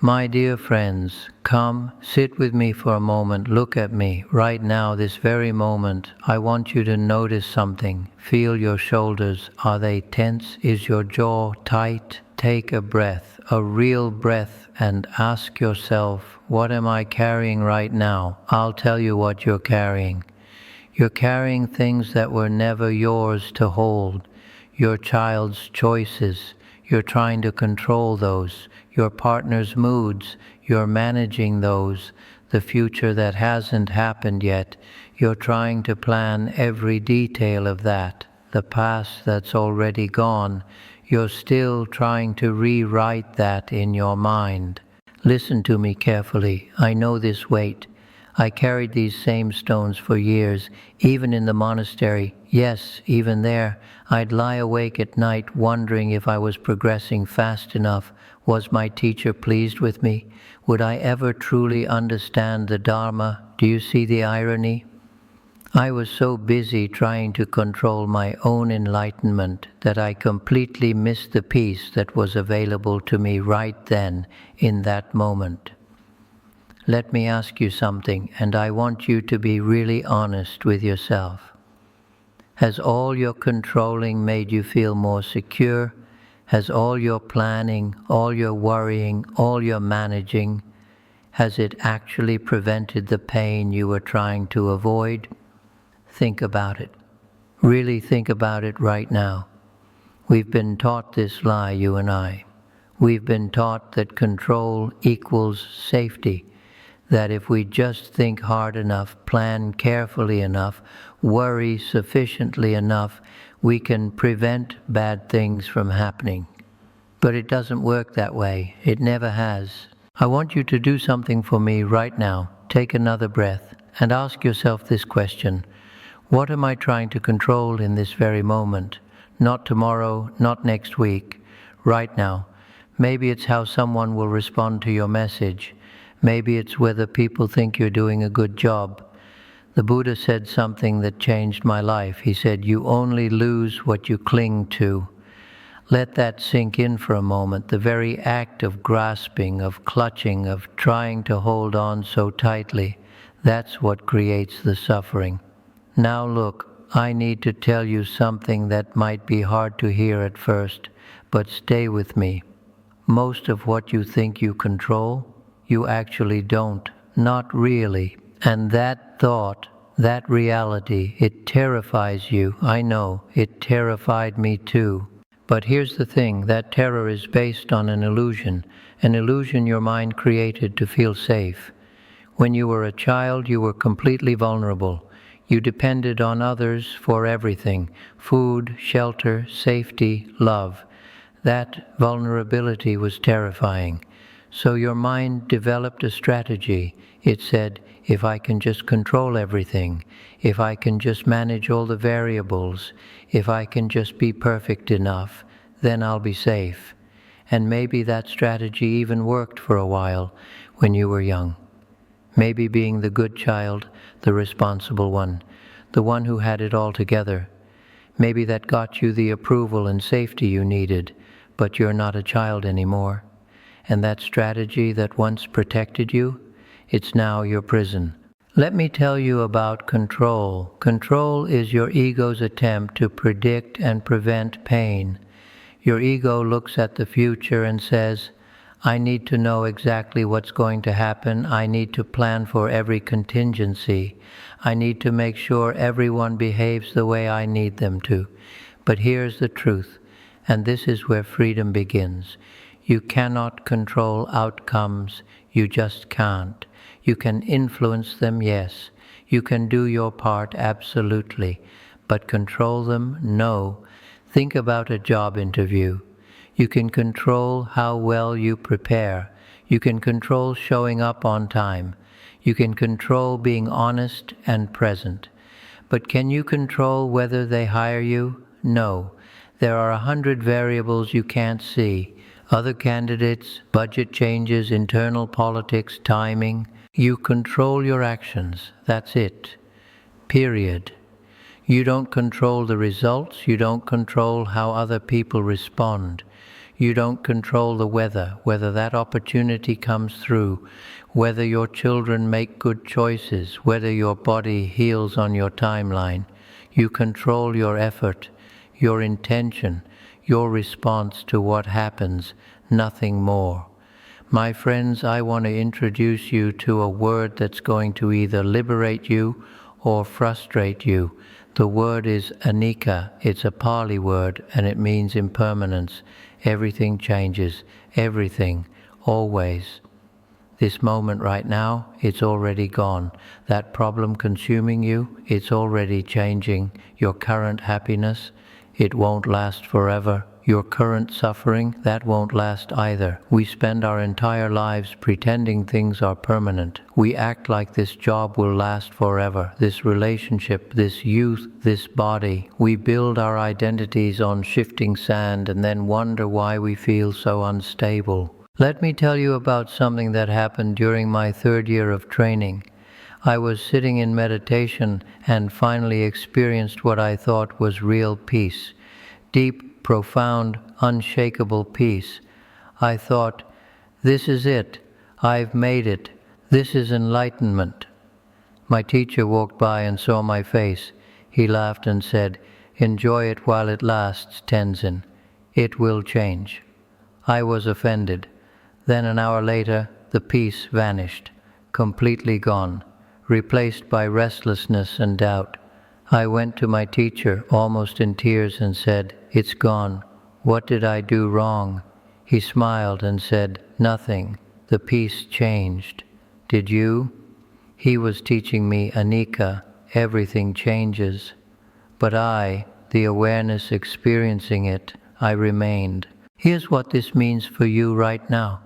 My dear friends, come, sit with me for a moment, look at me, right now, this very moment. I want you to notice something. Feel your shoulders. Are they tense? Is your jaw tight? Take a breath, a real breath, and ask yourself, what am I carrying right now? I'll tell you what you're carrying. You're carrying things that were never yours to hold. Your child's choices. You're trying to control those. Your partner's moods. You're managing those. The future that hasn't happened yet. You're trying to plan every detail of that. The past that's already gone. You're still trying to rewrite that in your mind. Listen to me carefully. I know this weight. I carried these same stones for years, even in the monastery. Yes, even there, I'd lie awake at night wondering if I was progressing fast enough. Was my teacher pleased with me? Would I ever truly understand the Dharma? Do you see the irony? I was so busy trying to control my own enlightenment that I completely missed the peace that was available to me right then, in that moment. Let me ask you something, and I want you to be really honest with yourself. Has all your controlling made you feel more secure? Has all your planning, all your worrying, all your managing, has it actually prevented the pain you were trying to avoid? Think about it. Really think about it right now. We've been taught this lie, you and I. We've been taught that control equals safety. That if we just think hard enough, plan carefully enough, worry sufficiently enough, we can prevent bad things from happening. But it doesn't work that way. It never has. I want you to do something for me right now. Take another breath and ask yourself this question. What am I trying to control in this very moment? Not tomorrow, not next week, right now. Maybe it's how someone will respond to your message. Maybe it's whether people think you're doing a good job. The Buddha said something that changed my life. He said, you only lose what you cling to. Let that sink in for a moment. The very act of grasping, of clutching, of trying to hold on so tightly, that's what creates the suffering. Now look, I need to tell you something that might be hard to hear at first, but stay with me. Most of what you think you control, you actually don't, not really. And that thought, that reality, it terrifies you. I know, it terrified me too. But here's the thing, that terror is based on an illusion your mind created to feel safe. When you were a child, you were completely vulnerable. You depended on others for everything, food, shelter, safety, love. That vulnerability was terrifying. So your mind developed a strategy. It said, if I can just control everything, if I can just manage all the variables, if I can just be perfect enough, then I'll be safe. And maybe that strategy even worked for a while when you were young. Maybe being the good child, the responsible one, the one who had it all together. Maybe that got you the approval and safety you needed, but you're not a child anymore. And that strategy that once protected you, it's now your prison. Let me tell you about control. Control is your ego's attempt to predict and prevent pain. Your ego looks at the future and says, I need to know exactly what's going to happen. I need to plan for every contingency. I need to make sure everyone behaves the way I need them to. But here's the truth, and this is where freedom begins. You cannot control outcomes. You just can't. You can influence them, yes. You can do your part, absolutely. But control them, no. Think about a job interview. You can control how well you prepare. You can control showing up on time. You can control being honest and present. But can you control whether they hire you? No. There are 100 variables you can't see. Other candidates, budget changes, internal politics, timing. You control your actions. That's it. Period. You don't control the results. You don't control how other people respond. You don't control the weather, whether that opportunity comes through, whether your children make good choices, whether your body heals on your timeline. You control your effort, your intention, your response to what happens, nothing more. My friends, I want to introduce you to a word that's going to either liberate you or frustrate you. The word is anicca. It's a Pali word and it means impermanence. Everything changes. Everything. Always. This moment right now, it's already gone. That problem consuming you, it's already changing. Your current happiness, it won't last forever. Your current suffering, that won't last either. We spend our entire lives pretending things are permanent. We act like this job will last forever, this relationship, this youth, this body. We build our identities on shifting sand and then wonder why we feel so unstable. Let me tell you about something that happened during my 3rd year of training. I was sitting in meditation and finally experienced what I thought was real peace. Deep, profound, unshakable peace. I thought, this is it. I've made it. This is enlightenment. My teacher walked by and saw my face. He laughed and said, enjoy it while it lasts, Tenzin. It will change. I was offended. Then an hour later, the peace vanished, completely gone, replaced by restlessness and doubt. I went to my teacher, almost in tears, and said, it's gone. What did I do wrong? He smiled and said, nothing. The peace changed. Did you? He was teaching me anicca, everything changes. But I, the awareness experiencing it, I remained. Here's what this means for you right now.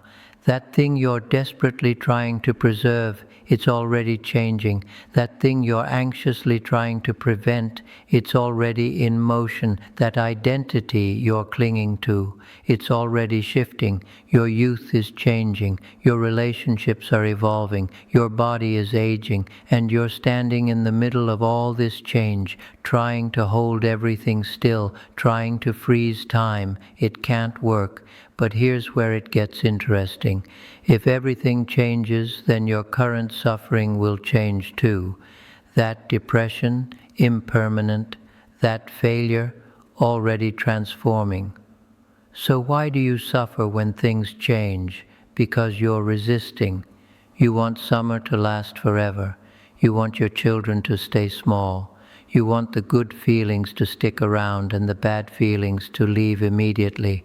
That thing you're desperately trying to preserve, it's already changing. That thing you're anxiously trying to prevent, it's already in motion. That identity you're clinging to, it's already shifting. Your youth is changing. Your relationships are evolving. Your body is aging. And you're standing in the middle of all this change, trying to hold everything still, trying to freeze time. It can't work. But here's where it gets interesting. If everything changes, then your current suffering will change too. That depression, impermanent, that failure, already transforming. So why do you suffer when things change? Because you're resisting. You want summer to last forever. You want your children to stay small. You want the good feelings to stick around and the bad feelings to leave immediately.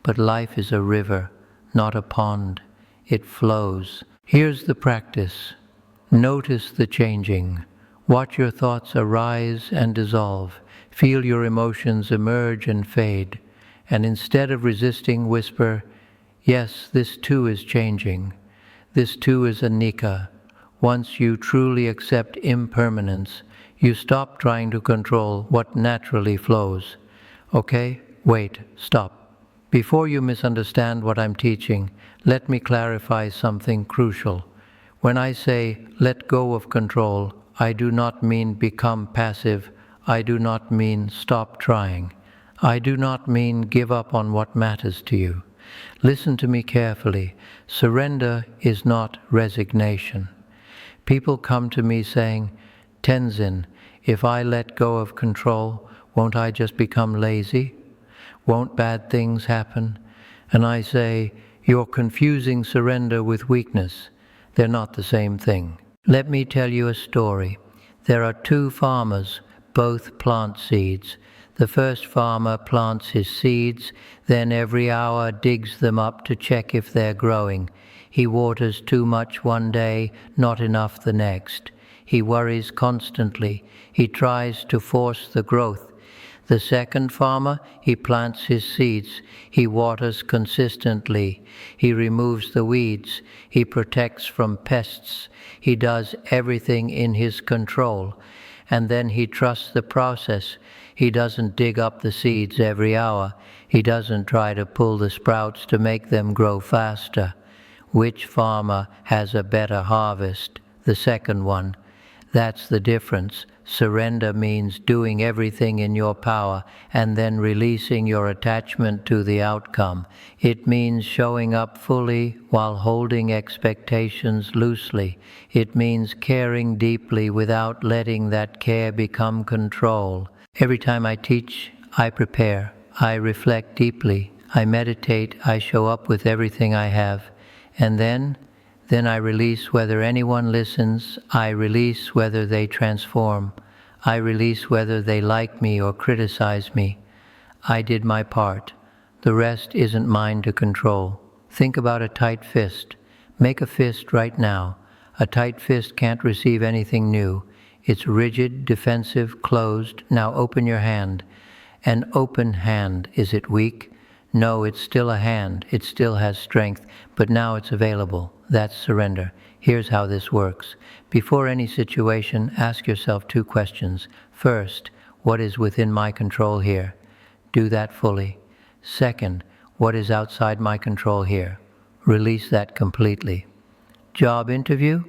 But life is a river, not a pond. It flows. Here's the practice. Notice the changing. Watch your thoughts arise and dissolve. Feel your emotions emerge and fade. And instead of resisting, whisper, yes, this too is changing. This too is anicca. Once you truly accept impermanence, you stop trying to control what naturally flows. Okay? Wait. Stop. Before you misunderstand what I'm teaching, let me clarify something crucial. When I say let go of control, I do not mean become passive. I do not mean stop trying. I do not mean give up on what matters to you. Listen to me carefully. Surrender is not resignation. People come to me saying, Tenzin, if I let go of control, won't I just become lazy? Won't bad things happen? And I say, you're confusing surrender with weakness. They're not the same thing. Let me tell you a story. There are 2 farmers, both plant seeds. The first farmer plants his seeds, then every hour digs them up to check if they're growing. He waters too much one day, not enough the next. He worries constantly. He tries to force the growth. The second farmer, he plants his seeds. He waters consistently. He removes the weeds. He protects from pests. He does everything in his control. And then he trusts the process. He doesn't dig up the seeds every hour. He doesn't try to pull the sprouts to make them grow faster. Which farmer has a better harvest? The second one. That's the difference. Surrender means doing everything in your power and then releasing your attachment to the outcome. It means showing up fully while holding expectations loosely. It means caring deeply without letting that care become control. Every time I teach, I prepare. I reflect deeply. I meditate. I show up with everything I have. And then I release whether anyone listens. I release whether they transform. I release whether they like me or criticize me. I did my part. The rest isn't mine to control. Think about a tight fist. Make a fist right now. A tight fist can't receive anything new. It's rigid, defensive, closed. Now open your hand. An open hand, is it weak? No, it's still a hand. It still has strength, but now it's available. That's surrender. Here's how this works. Before any situation, ask yourself 2 questions. First, what is within my control here? Do that fully. Second, what is outside my control here? Release that completely. Job interview?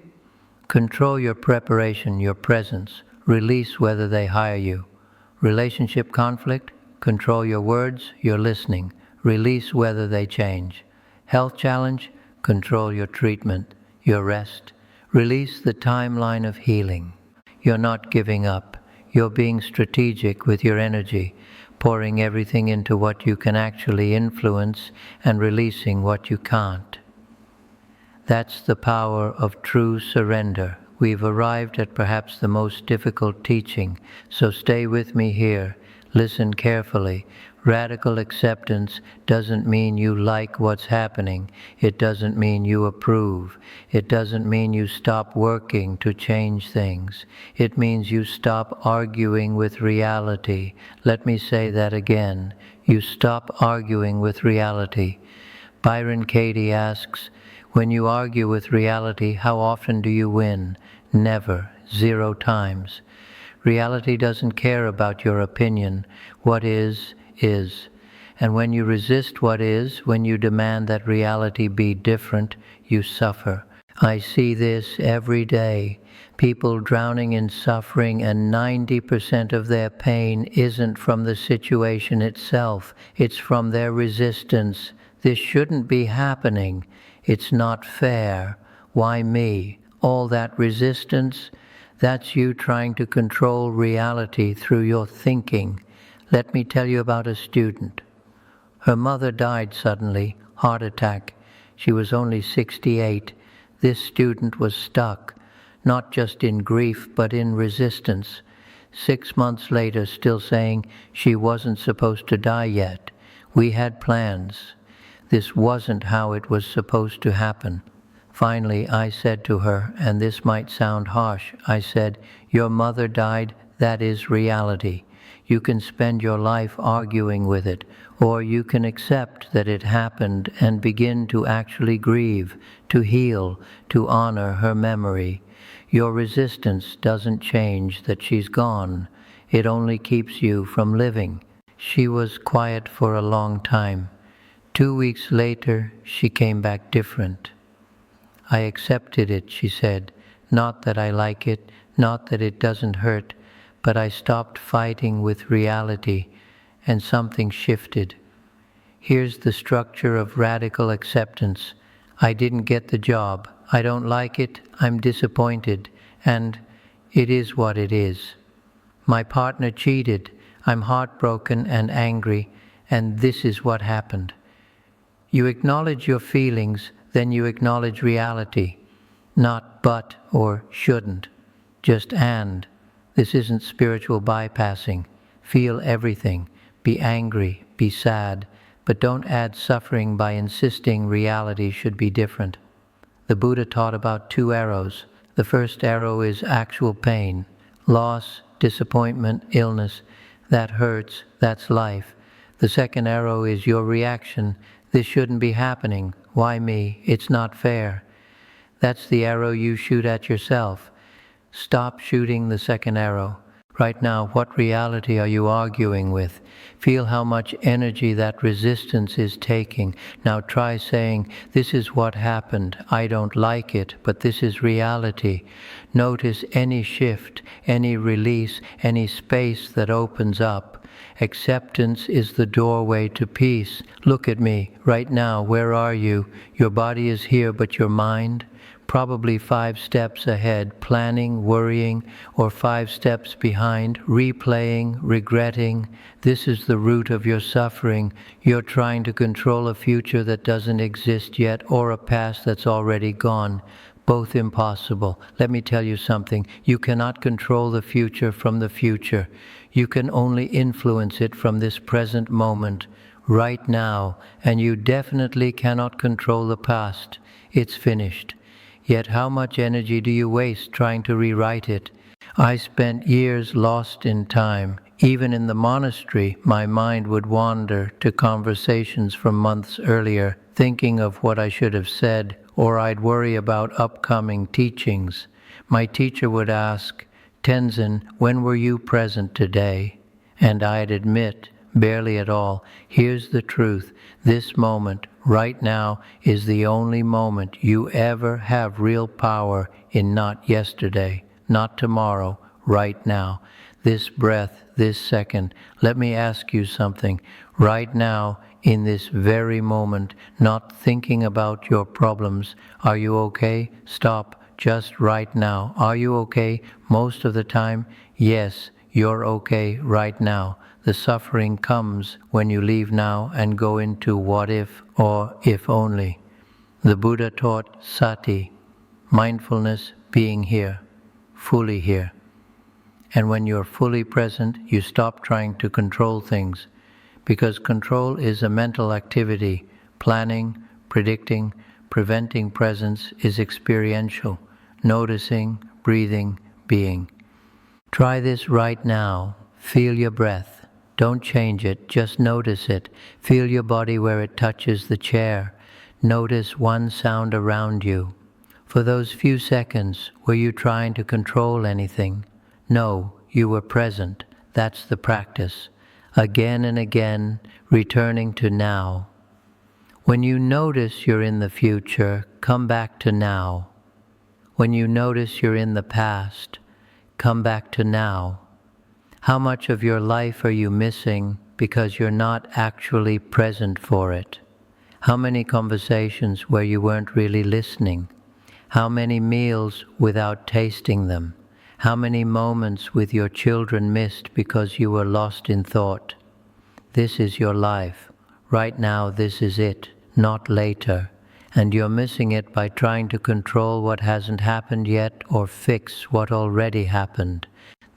Control your preparation, your presence. Release whether they hire you. Relationship conflict? Control your words, your listening. Release whether they change. Health challenge? Control your treatment, your rest. Release the timeline of healing. You're not giving up. You're being strategic with your energy, pouring everything into what you can actually influence and releasing what you can't. That's the power of true surrender. We've arrived at perhaps the most difficult teaching, so stay with me here. Listen carefully. Radical acceptance doesn't mean you like what's happening. It doesn't mean you approve. It doesn't mean you stop working to change things. It means you stop arguing with reality. Let me say that again. You stop arguing with reality. Byron Katie asks, when you argue with reality, how often do you win? Never. 0 times. Reality doesn't care about your opinion. What is. And when you resist what is, when you demand that reality be different, you suffer. I see this every day. People drowning in suffering, and 90% of their pain isn't from the situation itself. It's from their resistance. This shouldn't be happening. It's not fair. Why me? All that resistance, that's you trying to control reality through your thinking. Let me tell you about a student. Her mother died suddenly, heart attack. She was only 68. This student was stuck, not just in grief, but in resistance. 6 months later, still saying she wasn't supposed to die yet. We had plans. This wasn't how it was supposed to happen. Finally, I said to her, and this might sound harsh, I said, your mother died, that is reality. You can spend your life arguing with it, or you can accept that it happened and begin to actually grieve, to heal, to honor her memory. Your resistance doesn't change that she's gone. It only keeps you from living. She was quiet for a long time. 2 weeks later, she came back different. I accepted it, she said. Not that I like it, not that it doesn't hurt, but I stopped fighting with reality, and something shifted. Here's the structure of radical acceptance. I didn't get the job. I don't like it. I'm disappointed. And it is what it is. My partner cheated. I'm heartbroken and angry, and this is what happened. You acknowledge your feelings, then you acknowledge reality. Not but or shouldn't. Just and. This isn't spiritual bypassing. Feel everything. Be angry, be sad, but don't add suffering by insisting reality should be different. The Buddha taught about 2 arrows. The first arrow is actual pain, loss, disappointment, illness. That hurts, that's life. The second arrow is your reaction. This shouldn't be happening. Why me? It's not fair. That's the arrow you shoot at yourself. Stop shooting the second arrow. Right now, what reality are you arguing with? Feel how much energy that resistance is taking. Now try saying, this is what happened. I don't like it, but this is reality. Notice any shift, any release, any space that opens up. Acceptance is the doorway to peace. Look at me, right now, where are you? Your body is here, but your mind? Probably 5 steps ahead, planning, worrying, or 5 steps behind, replaying, regretting. This is the root of your suffering. You're trying to control a future that doesn't exist yet, or a past that's already gone. Both impossible. Let me tell you something. You cannot control the future from the future. You can only influence it from this present moment, right now, and you definitely cannot control the past. It's finished. Yet how much energy do you waste trying to rewrite it? I spent years lost in time. Even in the monastery, my mind would wander to conversations from months earlier, thinking of what I should have said, or I'd worry about upcoming teachings. My teacher would ask, Tenzin, when were you present today? And I'd admit, barely at all. Here's the truth. This moment, right now, is the only moment you ever have real power in, not yesterday, not tomorrow, right now. This breath, this second. Let me ask you something. Right now, in this very moment, not thinking about your problems. Are you okay? Stop. Just right now. Are you okay? Most of the time, yes, you're okay right now. The suffering comes when you leave now and go into what if or if only. The Buddha taught sati, mindfulness, being here, fully here. And when you're fully present, you stop trying to control things, because control is a mental activity. Planning, predicting, preventing presence is experiential, noticing, breathing, being. Try this right now. Feel your breath. Don't change it, just notice it. Feel your body where it touches the chair. Notice one sound around you. For those few seconds, were you trying to control anything? No, you were present. That's the practice. Again and again, returning to now. When you notice you're in the future, come back to now. When you notice you're in the past, come back to now. How much of your life are you missing because you're not actually present for it? How many conversations where you weren't really listening? How many meals without tasting them? How many moments with your children missed because you were lost in thought? This is your life. Right now, this is it, not later. And you're missing it by trying to control what hasn't happened yet or fix what already happened.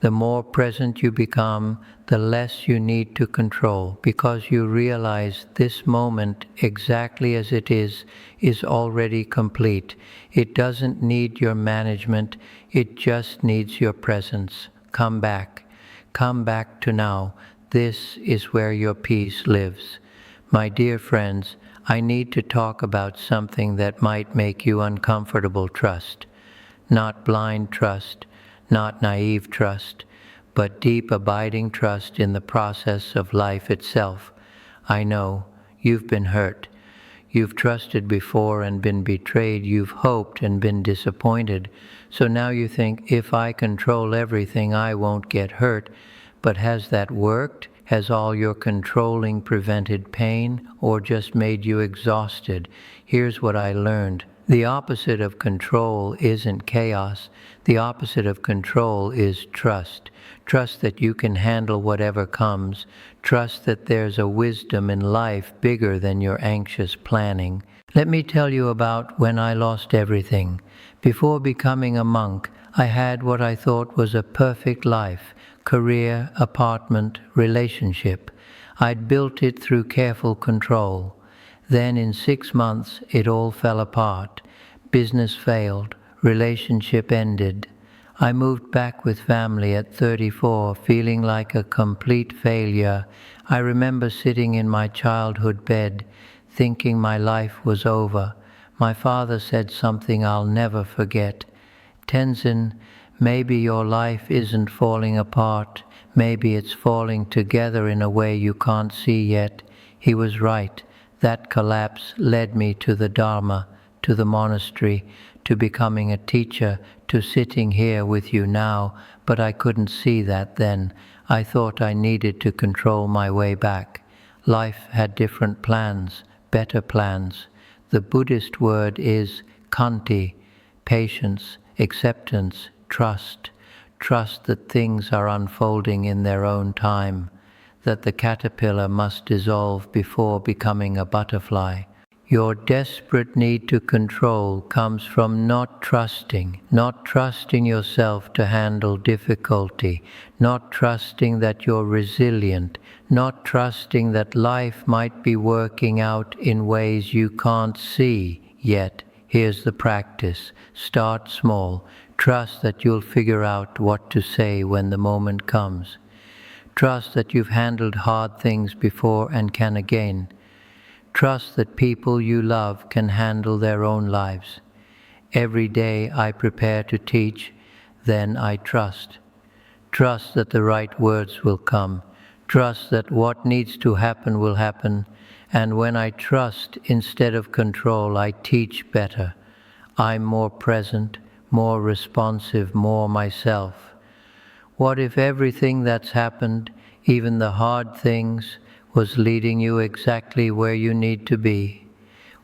The more present you become, the less you need to control, because you realize this moment, exactly as it is already complete. It doesn't need your management, it just needs your presence. Come back to now. This is where your peace lives. My dear friends, I need to talk about something that might make you uncomfortable. Trust. Not blind trust, not naive trust, but deep abiding trust in the process of life itself. I know, you've been hurt. You've trusted before and been betrayed. You've hoped and been disappointed. So now you think, if I control everything, I won't get hurt. But has that worked? Has all your controlling prevented pain or just made you exhausted? Here's what I learned. The opposite of control isn't chaos. The opposite of control is trust. Trust that you can handle whatever comes. Trust that there's a wisdom in life bigger than your anxious planning. Let me tell you about when I lost everything. Before becoming a monk, I had what I thought was a perfect life. Career, apartment, relationship. I'd built it through careful control. Then in 6 months, it all fell apart. Business failed. Relationship ended. I moved back with family at 34, feeling like a complete failure. I remember sitting in my childhood bed, thinking my life was over. My father said something I'll never forget. Tenzin, Maybe your life isn't falling apart. Maybe it's falling together in a way you can't see yet. He was right. That collapse led me to the Dharma, to the monastery, to becoming a teacher, to sitting here with you now, but I couldn't see that then. I thought I needed to control my way back. Life had different plans, better plans. The Buddhist word is khanti, patience, acceptance, trust. Trust that things are unfolding in their own time, that the caterpillar must dissolve before becoming a butterfly. Your desperate need to control comes from not trusting yourself to handle difficulty, not trusting that you're resilient, not trusting that life might be working out in ways you can't see yet. Here's the practice. Start small. Trust that you'll figure out what to say when the moment comes. Trust that you've handled hard things before and can again. Trust that people you love can handle their own lives. Every day I prepare to teach, then I trust. Trust that the right words will come. Trust that what needs to happen will happen. And when I trust instead of control, I teach better. I'm more present, more responsive, more myself. What if everything that's happened, even the hard things, was leading you exactly where you need to be?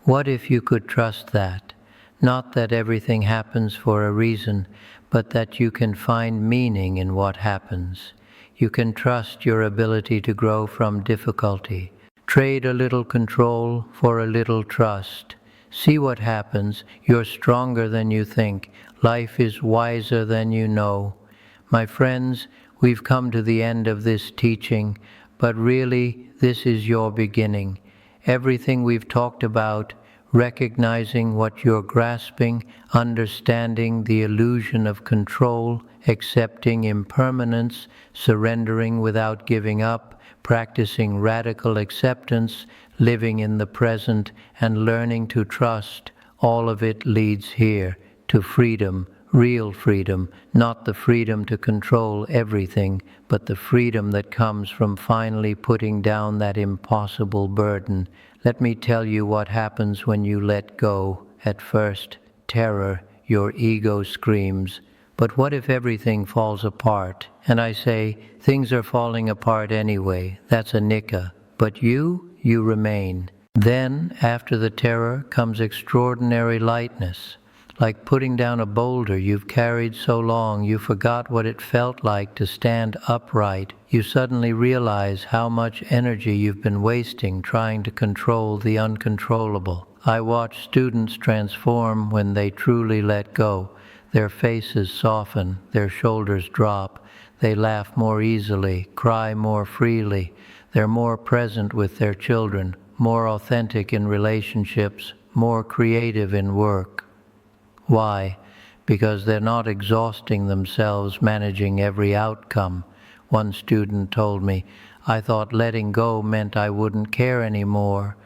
What if you could trust that? Not that everything happens for a reason, but that you can find meaning in what happens. You can trust your ability to grow from difficulty. Trade a little control for a little trust. See what happens. You're stronger than you think. Life is wiser than you know. My friends, we've come to the end of this teaching, but really, this is your beginning. Everything we've talked about, recognizing what you're grasping, understanding the illusion of control, accepting impermanence, surrendering without giving up, practicing radical acceptance, living in the present, and learning to trust, all of it leads here to freedom, real freedom, not the freedom to control everything, but the freedom that comes from finally putting down that impossible burden. Let me tell you what happens when you let go. At first, terror, your ego screams, but what if everything falls apart? And I say, things are falling apart anyway, that's a nika, but you remain. Then, after the terror, comes extraordinary lightness. Like putting down a boulder you've carried so long you forgot what it felt like to stand upright. You suddenly realize how much energy you've been wasting trying to control the uncontrollable. I watch students transform when they truly let go. Their faces soften, their shoulders drop, they laugh more easily, cry more freely. They're more present with their children, more authentic in relationships, more creative in work. Why? Because they're not exhausting themselves managing every outcome. One student told me, I thought letting go meant I wouldn't care anymore.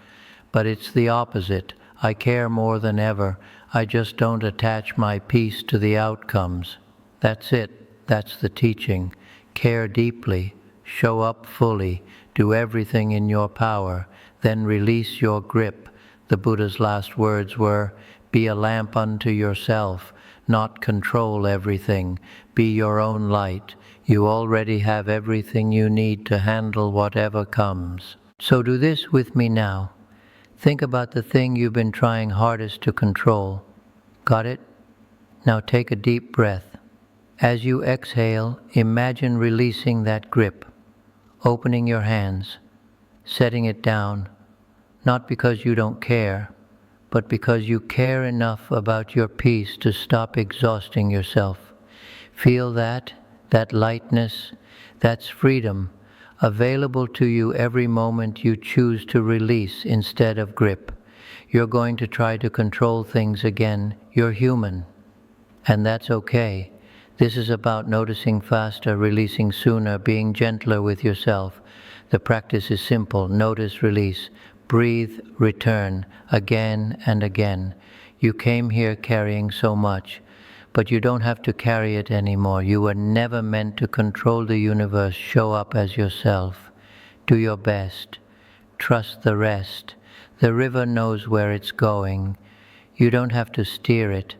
But it's the opposite. I care more than ever. I just don't attach my peace to the outcomes. That's it. That's the teaching. Care deeply. Show up fully. Do everything in your power. Then release your grip. The Buddha's last words were, be a lamp unto yourself, not control everything. Be your own light. You already have everything you need to handle whatever comes. So do this with me now. Think about the thing you've been trying hardest to control. Got it? Now take a deep breath. As you exhale, imagine releasing that grip, opening your hands, setting it down, not because you don't care, but because you care enough about your peace to stop exhausting yourself. Feel that lightness, that's freedom, available to you every moment you choose to release instead of grip. You're going to try to control things again. You're human, and that's okay. This is about noticing faster, releasing sooner, being gentler with yourself. The practice is simple. Notice, release. Breathe, return, again and again. You came here carrying so much, but you don't have to carry it anymore. You were never meant to control the universe. Show up as yourself. Do your best. Trust the rest. The river knows where it's going. You don't have to steer it.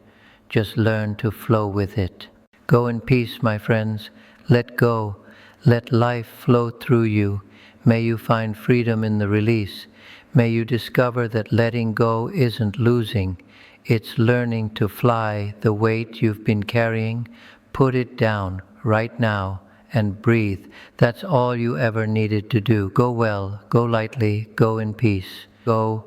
Just learn to flow with it. Go in peace, my friends. Let go. Let life flow through you. May you find freedom in the release. May you discover that letting go isn't losing. It's learning to fly. The weight you've been carrying, put it down right now and breathe. That's all you ever needed to do. Go well, go lightly, go in peace. Go